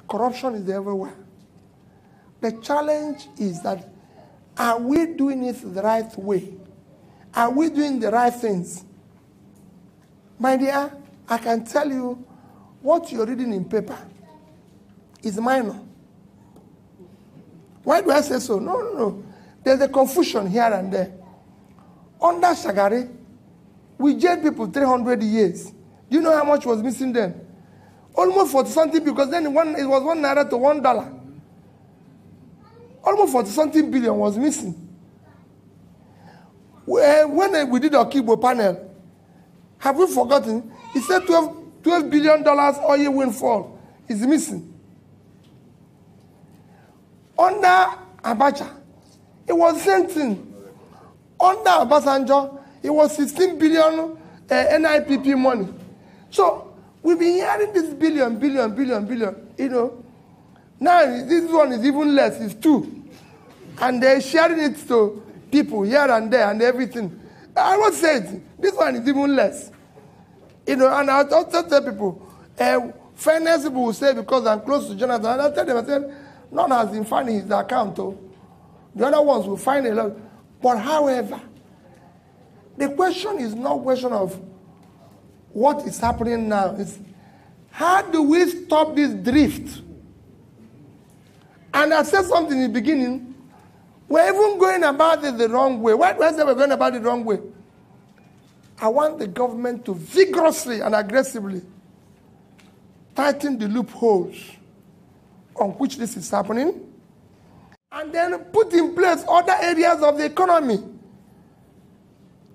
Corruption is everywhere. The challenge is that, are we doing it the right way? Are we doing the right things? My dear, I can tell you what you're reading in paper is minor. Why do I say so? No. There's a confusion here and there. Under Shagari, we jailed people 300 years. Do you know how much was missing then? Almost 40-something, because then it was 1 naira to $1. Almost 40-something billion was missing. When we did our Okibo panel, have we forgotten? He said $12 billion oil windfall is missing. Under Abacha, it was the same thing. Under Obasanjo, it was 16 billion NIPP money. So we've been hearing this billion. You know, now this one is even less. It's 2, and they're sharing it to people here and there and everything. I would say this one is even less. You know, and I also tell people, finance people will say because I'm close to Jonathan, and I tell them, I said, none has been finding his account. Oh. The other ones will find a lot. But however, the question is not a question of what is happening now. It's how do we stop this drift? And I said something in the beginning. We're even going about it the wrong way. Why do I say we're going about it the wrong way? I want the government to vigorously and aggressively tighten the loopholes on which this is happening, and then put in place other areas of the economy.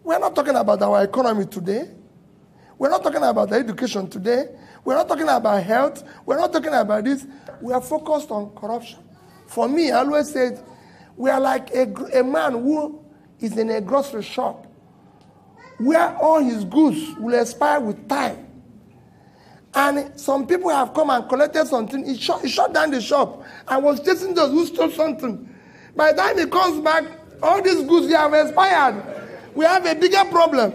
We're not talking about our economy today. We're not talking about education today. We're not talking about health. We're not talking about this. We are focused on corruption. For me, I always say, we are like a man who is in a grocery shop where all his goods will expire with time. And some people have come and collected something. He shut down the shop and was chasing those who stole something. By the time he comes back, all these goods have expired. We have a bigger problem.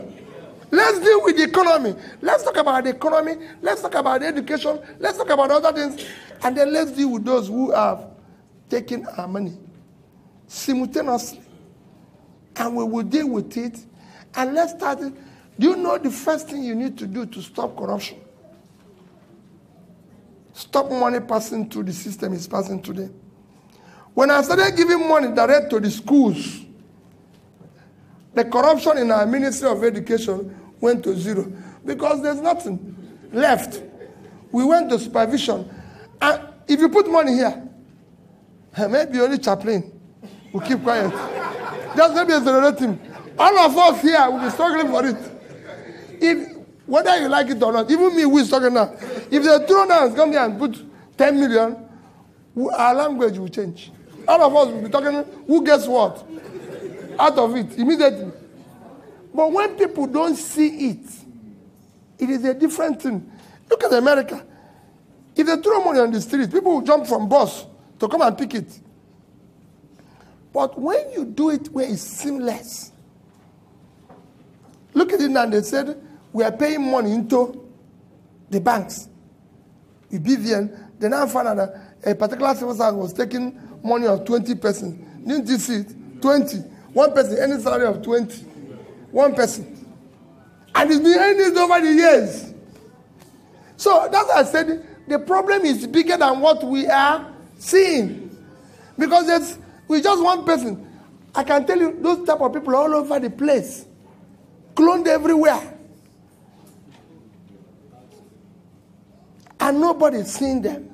Let's deal with the economy. Let's talk about the economy. Let's talk about education. Let's talk about other things. And then let's deal with those who have taken our money simultaneously. And we will deal with it. And let's start it. Do you know the first thing you need to do to stop corruption? Stop money passing through the system is passing today. When I started giving money direct to the schools, the corruption in our Ministry of Education went to 0 because there's nothing left. We went to supervision. And if you put money here, maybe only chaplain will keep quiet. Just maybe accelerate him. All of us here will be struggling for it. Whether you like it or not, even me who is talking now, if the throwdowns come here and put 10 million, our language will change. All of us will be talking, who gets what? Out of it, immediately. But when people don't see it, it is a different thing. Look at America. If they throw money on the street, people will jump from bus to come and pick it. But when you do it where it's seamless, look at it now, they said, we are paying money into the banks. The BVN, they now found out that a particular civil servant was taking money of 20 persons. Didn't you see it? 20. One person, any salary of 20. One person. And it's been ending over the years. So that's why I said the problem is bigger than what we are seeing. Because with just one person, I can tell you those type of people all over the place. Cloned everywhere. And nobody's seeing them.